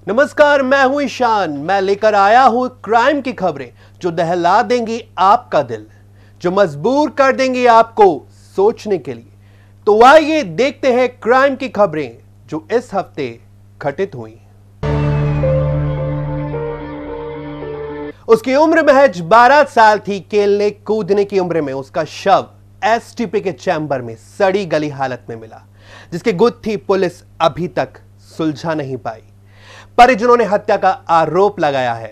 नमस्कार, मैं हूं ईशान। मैं लेकर आया हूं क्राइम की खबरें जो दहला देंगी आपका दिल, जो मजबूर कर देंगी आपको सोचने के लिए। तो आइए देखते हैं क्राइम की खबरें जो इस हफ्ते घटित हुई। उसकी उम्र महज 12 साल थी। खेलने कूदने की उम्र में उसका शव एसटीपी के चैम्बर में सड़ी गली हालत में मिला, जिसकी गुत्थी पुलिस अभी तक सुलझा नहीं पाई। परिजनों ने हत्या का आरोप लगाया है।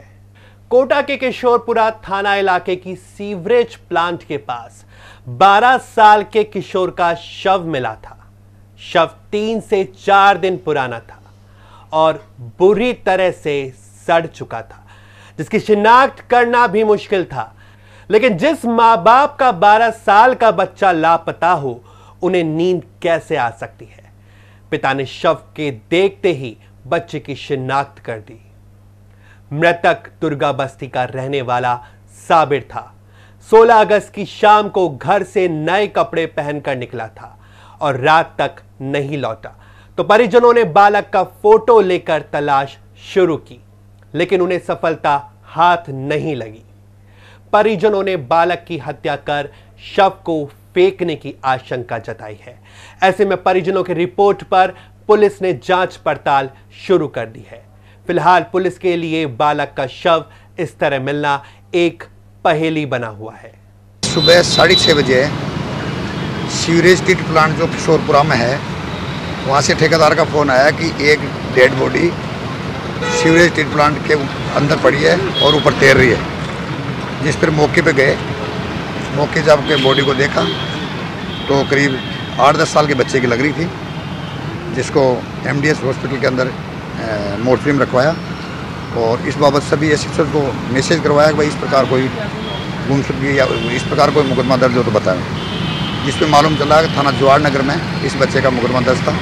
कोटा के किशोरपुरा थाना इलाके की सीवरेज प्लांट के पास 12 साल के किशोर का शव मिला था। शव 3 से 4 दिन पुराना था और बुरी तरह से सड़ चुका था, जिसकी शिनाख्त करना भी मुश्किल था। लेकिन जिस मां बाप का 12 साल का बच्चा लापता हो, उन्हें नींद कैसे आ सकती है। पिता ने शव के देखते ही बच्चे की शिनाख्त कर दी। मृतक दुर्गा बस्ती का रहने वाला साबिर था। 16 अगस्त की शाम को घर से नए कपड़े पहनकर निकला था और रात तक नहीं लौटा। तो परिजनों ने बालक का फोटो लेकर तलाश शुरू की, लेकिन उन्हें सफलता हाथ नहीं लगी। परिजनों ने बालक की हत्या कर शव को फेंकने की आशंका जताई है। ऐसे में परिजनों की रिपोर्ट पर पुलिस ने जांच पड़ताल शुरू कर दी है। फिलहाल पुलिस के लिए बालक का शव इस तरह मिलना एक पहेली बना हुआ है। सुबह 6:30 बजे सीवरेज ट्रीट प्लांट जो किशोरपुरा में है, वहाँ से ठेकेदार का फ़ोन आया कि एक dead body sewerage treat plant के अंदर पड़ी है और ऊपर तैर रही है। जिस पर मौके पे गए, मौके जब के बॉडी को देखा तो करीब 8-10 साल के बच्चे की लग रही थी, जिसको एमडीएस हॉस्पिटल के अंदर मोर्चरी में रखवाया और इस बाबत सभी एसएचओ को मैसेज करवाया कि भाई इस प्रकार कोई गुमशुदगी या इस प्रकार कोई मुकदमा दर्ज हो तो बताएं। जिस पे मालूम चला कि थाना जवाहर नगर में इस बच्चे का मुकदमा दर्ज था।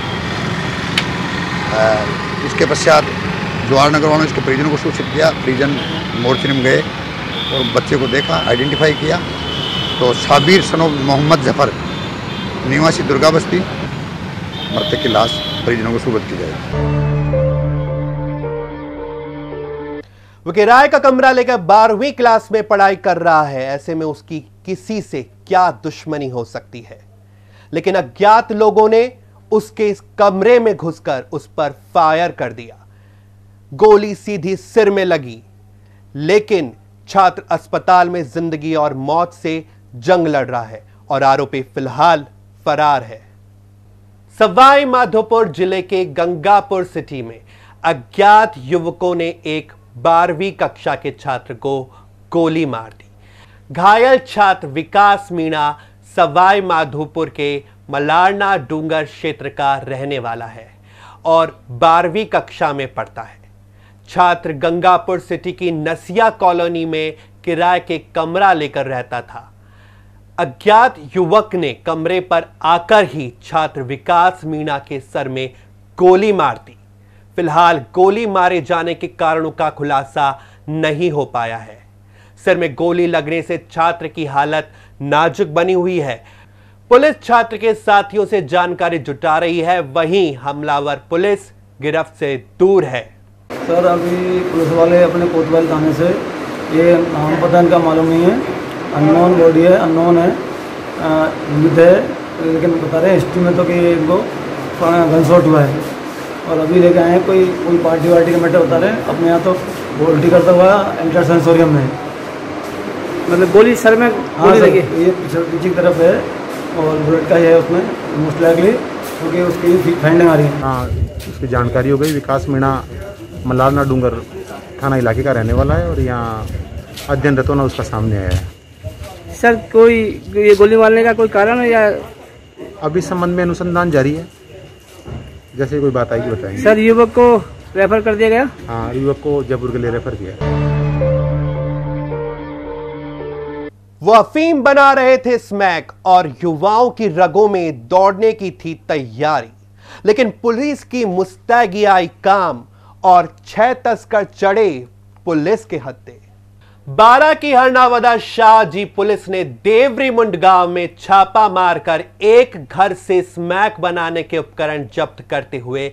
इसके पश्चात जवाहर नगर वालों ने इसके परिजनों को सूचित किया। परिजन मोर्चरी में गए और बच्चे को देखा, आइडेंटिफाई किया तो साबिर सनो मोहम्मद जफर निवासी दुर्गा बस्ती, मृतक की लाश परिजनों को सुपुर्द की जाएगी। वो किराए का कमरा लेकर 12वीं क्लास में पढ़ाई कर रहा है। ऐसे में उसकी किसी से क्या दुश्मनी हो सकती है, लेकिन अज्ञात लोगों ने उसके इस कमरे में घुसकर उस पर फायर कर दिया। गोली सीधी सिर में लगी, लेकिन छात्र अस्पताल में जिंदगी और मौत से जंग लड़ रहा है और आरोपी फिलहाल फरार है। सवाई माधोपुर जिले के गंगापुर सिटी में अज्ञात युवकों ने एक 12वीं कक्षा के छात्र को गोली मार दी। घायल छात्र विकास मीणा सवाई माधोपुर के मलारना डूंगर क्षेत्र का रहने वाला है और 12वीं कक्षा में पढ़ता है। छात्र गंगापुर सिटी की नसिया कॉलोनी में किराए के कमरा लेकर रहता था। अज्ञात युवक ने कमरे पर आकर ही छात्र विकास मीणा के सर में गोली मार दी। फिलहाल गोली मारे जाने के कारणों का खुलासा नहीं हो पाया है। सिर में गोली लगने से छात्र की हालत नाजुक बनी हुई है। पुलिस छात्र के साथियों से जानकारी जुटा रही है, वहीं हमलावर पुलिस गिरफ्त से दूर है। सर, अभी पुलिस वाले अपने कोतवाल थाने से ये नाम पता इनका मालूम नहीं है, अननोन बॉडी है, अननोन है, मृत है, लेकिन बता रहे हैं हिस्ट्री में तो कि इनको गन शॉट हुआ है और अभी लेके आए हैं कोई पार्टी वार्टी के मैटर बता रहे हैं। अपने यहाँ तो वोल्टी करता हुआ एंटर सेंसोरियम में, मतलब गोली सर में गोली लगी। ये पीछे की तरफ है और बुलेट का ही है उसमें मोस्ट लाइकली, क्योंकि उसकी फाइंडिंग आ रही है। हाँ, उसकी जानकारी हो गई। विकास मीणा मलारना डूंगर थाना इलाके का रहने वाला है और यहाँ अध्ययनरत होना उसका सामने आया है। सर, कोई ये गोली मारने का कोई कारण है या अभी इस संबंध में अनुसंधान जारी है, जैसे कोई बात आएगी बताएंगे। सर, युवक को रेफर कर दिया गया? हाँ, युवक को जयपुर के लिए रेफर किया। वो अफीम बना रहे थे स्मैक और युवाओं की रगों में दौड़ने की थी तैयारी, लेकिन पुलिस की मुस्तैदी आई काम और 6 तस्कर चढ़े पुलिस के हत्थे। 12 की हरनावदा शाहजी पुलिस ने देवरी मुंड गांव में छापा मारकर एक घर से स्मैक बनाने के उपकरण जब्त करते हुए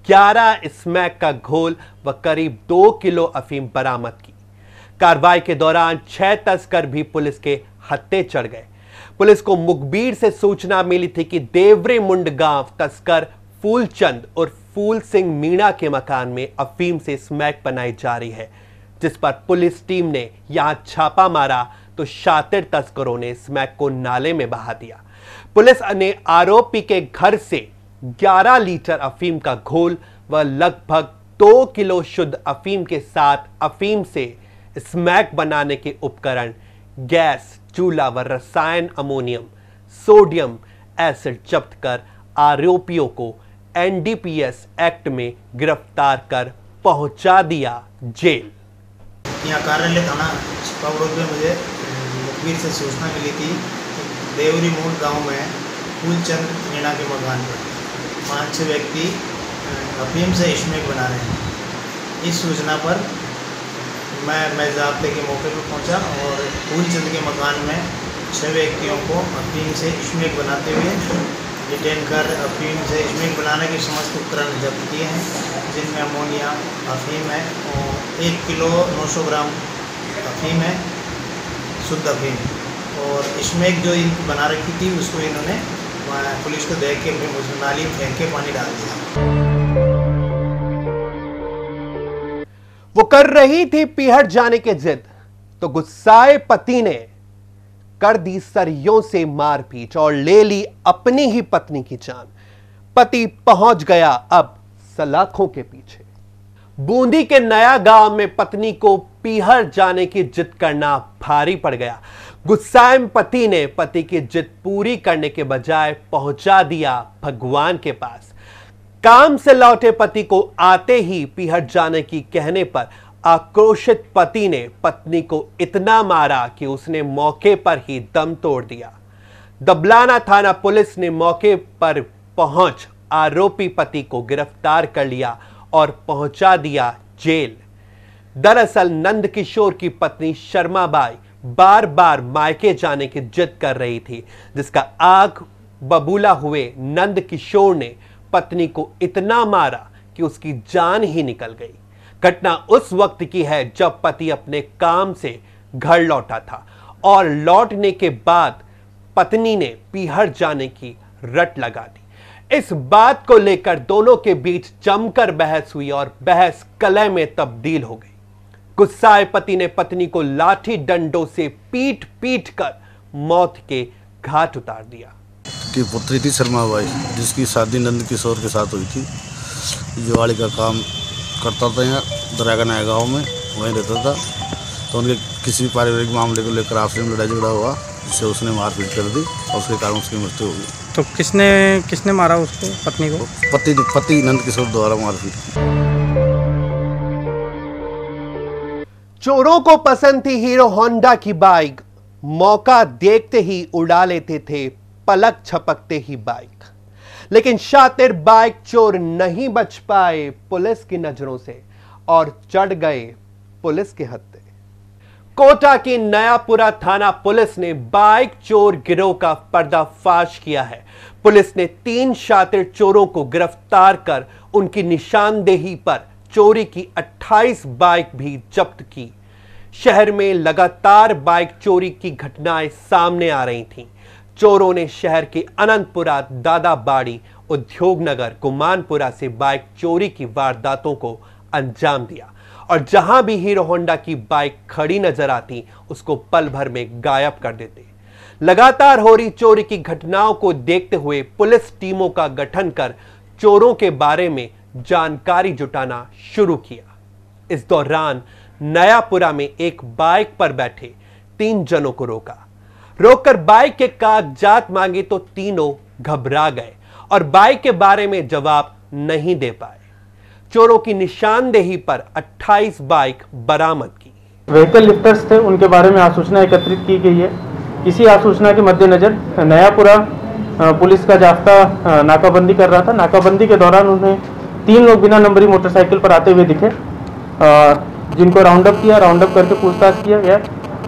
11 स्मैक का घोल व करीब 2 किलो अफीम बरामद की। कार्रवाई के दौरान 6 तस्कर भी पुलिस के हत्थे चढ़ गए। पुलिस को मुखबिर से सूचना मिली थी कि देवरे मुंड गांव तस्कर फूलचंद और फूल सिंह मीणा के मकान में अफीम से स्मैक बनाई जा रही है, जिस पर पुलिस टीम ने यहां छापा मारा तो शातिर तस्करों ने स्मैक को नाले में बहा दिया। पुलिस ने आरोपी के घर से 11 लीटर अफीम का घोल व लगभग 2 किलो शुद्ध अफीम के साथ अफीम से स्मैक बनाने के उपकरण, गैस चूल्हा व रसायन अमोनियम सोडियम एसिड जब्त कर आरोपियों को एनडीपीएस एक्ट में गिरफ्तार कर पहुंचा दिया जेल। यहाँ कार्यालय थाना छिपावड़ों में मुझे मुखबिर से सूचना मिली थी कि देवरी मूल गांव में फूलचंद मीणा के मकान पर 5-6 व्यक्ति अफीम से स्मैक बना रहे हैं। इस सूचना पर मैं ज़ाब्ते के मौके पर पहुंचा और फूलचंद के मकान में 6 व्यक्तियों को अफीम से स्मैक बनाते हुए डिटेन कर अफीम से स्मैक बनाने के समस्त उपकरण जब्त किए हैं, जिनमें अमोनिया अफीम है और 1 किलो 900 ग्राम अफीम है, शुद्ध अफीम। और स्मैक जो इन बना रखी थी उसको इन्होंने पुलिस को देख के उस नाली में फेंक के पानी डाल दिया। वो कर रही थी पीहर जाने के जिद तो गुस्साए पति ने कर दी सरियों से मारपीट और ले ली अपनी ही पत्नी की जान। पति पहुंच गया अब सलाखों के पीछे। बूंदी के नया गांव में पत्नी को पीहर जाने की जिद करना भारी पड़ गया। गुस्साए पति ने पति की जिद पूरी करने के बजाय पहुंचा दिया भगवान के पास। काम से लौटे पति को आते ही पीहर जाने की कहने पर आक्रोशित पति ने पत्नी को इतना मारा कि उसने मौके पर ही दम तोड़ दिया। दबलाना थाना पुलिस ने मौके पर पहुंच आरोपी पति को गिरफ्तार कर लिया और पहुंचा दिया जेल। दरअसल नंदकिशोर की पत्नी शर्माबाई बार बार मायके जाने की जिद कर रही थी, जिसका आग बबूला हुए नंदकिशोर ने पत्नी को इतना मारा कि उसकी जान ही निकल गई। घटना उस वक्त की है जब पति अपने काम से घर लौटा था और लौटने के बाद पत्नी ने पीहर जाने की रट लगा दी। इस बात को लेकर दोनों के बीच जमकर बहस हुई और बहस कलह में तब्दील हो गई। गुस्साए पति ने पत्नी को लाठी डंडों से पीट पीट कर मौत के घाट उतार दिया। की पुत्री थी शर्माबाई, जिसकी शादी नंदकिशोर के साथ हुई थी। जुआड़ी का काम करता था, यहाँ दरागना गांव में वहीं रहता था। तो उनके किसी पारिवारिक मामले को लेकर आपस में लड़ाई झगड़ा हुआ, जिससे उसने मारपीट कर दी और उसके कारण उसकी मृत्यु हो गई। तो किसने मारा उसको, पत्नी को? पति नंदकिशोर द्वारा मारपीट की। चोरों को पसंद थी हीरो होंडा की बाइक, मौका देखते ही उड़ा लेते थे पलक झपकते ही बाइक। लेकिन शातिर बाइक चोर नहीं बच पाए पुलिस की नजरों से और चढ़ गए पुलिस के हत्थे। कोटा की नयापुरा थाना पुलिस ने बाइक चोर गिरोह का पर्दाफाश किया है। पुलिस ने 3 शातिर चोरों को गिरफ्तार कर उनकी निशानदेही पर चोरी की 28 बाइक भी जब्त की। शहर में लगातार बाइक चोरी की घटनाएं सामने आ रही थीं। चोरों ने शहर के अनंतपुरा, दादाबाड़ी, उद्योगनगर, गुमानपुरा से बाइक चोरी की वारदातों को अंजाम दिया और जहां भी हीरो होंडा की बाइक खड़ी नजर आती उसको पल भर में गायब कर देते। लगातार हो रही चोरी की घटनाओं को देखते हुए पुलिस टीमों का गठन कर चोरों के बारे में जानकारी जुटाना शुरू किया। इस दौरान नयापुरा में एक बाइक पर बैठे 3 जनों को रोककर बाइक के कागजात मांगे तो तीनों घबरा गए और बाइक के बारे में जवाब नहीं दे पाए। चोरों की निशानदेही पर 28 बाइक बरामद की। व्हीकल लिफ्टर्स थे, उनके बारे में आसूचना एकत्रित की गई है। इसी आसूचना के मद्देनजर नयापुरा पुलिस का जाफ्ता नाकाबंदी कर रहा था। नाकाबंदी के दौरान उन्हें 3 लोग बिना नंबरी मोटरसाइकिल पर आते हुए दिखे, जिनको राउंड अप करके पूछताछ किया गया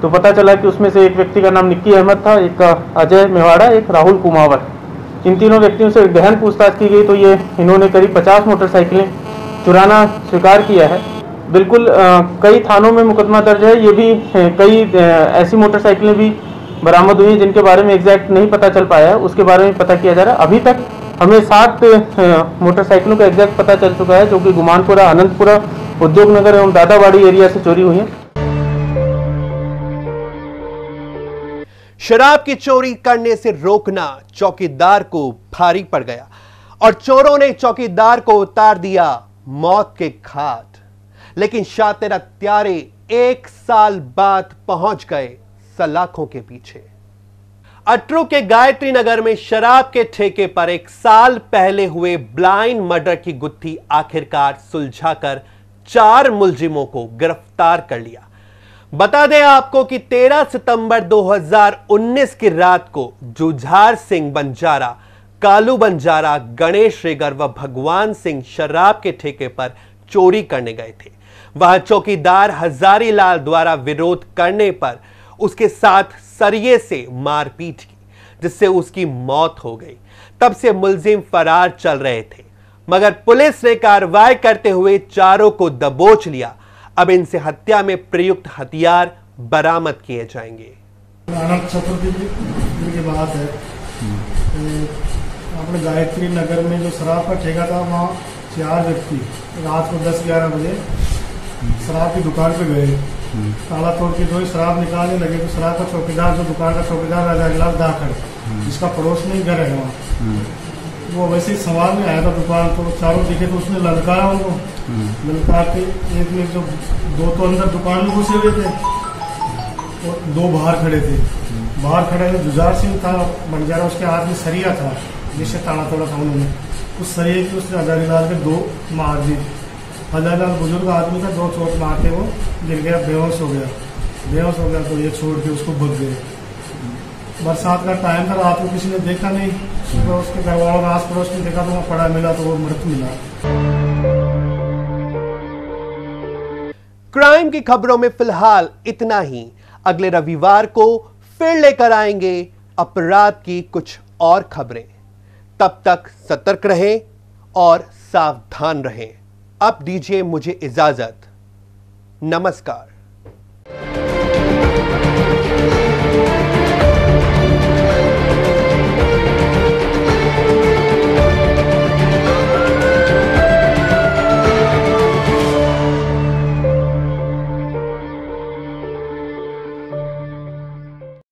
तो पता चला कि उसमें से एक व्यक्ति का नाम निक्की अहमद था, एक अजय मेवाड़ा, एक राहुल कुमावत। इन तीनों व्यक्तियों से गहन पूछताछ की गई तो ये इन्होंने करीब 50 मोटरसाइकिलें चुराना स्वीकार किया है। बिल्कुल कई थानों में मुकदमा दर्ज है। ये भी कई ऐसी मोटरसाइकिलें भी बरामद हुई हैं जिनके बारे में एग्जैक्ट नहीं पता चल पाया है, उसके बारे में पता किया जा रहा है। अभी तक हमें 7 मोटरसाइकिलों का एग्जैक्ट पता चल चुका है जो कि गुमानपुरा, अनंतपुरा, उद्योग नगर एवं दादाबाड़ी एरिया से चोरी हुई है। शराब की चोरी करने से रोकना चौकीदार को भारी पड़ गया और चोरों ने चौकीदार को उतार दिया मौत के घाट। लेकिन शातिर हत्यारे 1 साल बाद पहुंच गए सलाखों के पीछे। अटरू के गायत्री नगर में शराब के ठेके पर 1 साल पहले हुए ब्लाइंड मर्डर की गुत्थी आखिरकार सुलझाकर 4 मुलजिमों को गिरफ्तार कर लिया। बता दें आपको कि 13 सितंबर 2019 की रात को जुझार सिंह बंजारा, कालू बंजारा, गणेश रेगर व भगवान सिंह शराब के ठेके पर चोरी करने गए थे। वहां चौकीदार हजारी लाल द्वारा विरोध करने पर उसके साथ सरिये से मारपीट की, जिससे उसकी मौत हो गई। तब से मुलजिम फरार चल रहे थे, मगर पुलिस ने कार्रवाई करते हुए चारों को दबोच लिया। अब इनसे हत्या में प्रयुक्त हथियार बरामद किए जाएंगे। अनंत चतुर्थी की बात है, अपने गायत्री नगर में जो शराब का ठेका था, वहाँ 4 व्यक्ति रात को 10-11 बजे शराब की दुकान पे गए। ताला तोड़ के जो ही शराब निकालने लगे तो शराब का चौकीदार, जो दुकान का चौकीदार राजालाल दाखड़, जिसका पड़ोस में ही घर है वहाँ, वो वैसे ही सवाल में आया था दुकान, तो चारों दिखे तो उसने ललकारा उनको। ललकार के एक में जो 2 तो अंदर दुकान में घुसे हुए थे और 2 बाहर खड़े थे। बाहर खड़े थे जुझार सिंह था बंजारा, उसके हाथ में सरिया था जिससे ताड़ा तोड़ा था उन्होंने। उस सरिये की उसने हजारी लाल के 2 मार दी। हजारी लाल बुजुर्ग आदमी था, 2 चोट मारते वो गिर गया, बेहोश हो गया। तो ये छोड़ के उसको भग गए। बरसात का टाइम था, रात को किसी ने देखा नहीं। सुबह उसके घर वालों ने, आस पड़ोस ने देखा तो वहाँ पड़ा मिला, तो वो मृत मिला। क्राइम की खबरों में फिलहाल इतना ही। अगले रविवार को फिर लेकर आएंगे अपराध की कुछ और खबरें। तब तक सतर्क रहें और सावधान रहें। अब दीजिए मुझे इजाजत। नमस्कार।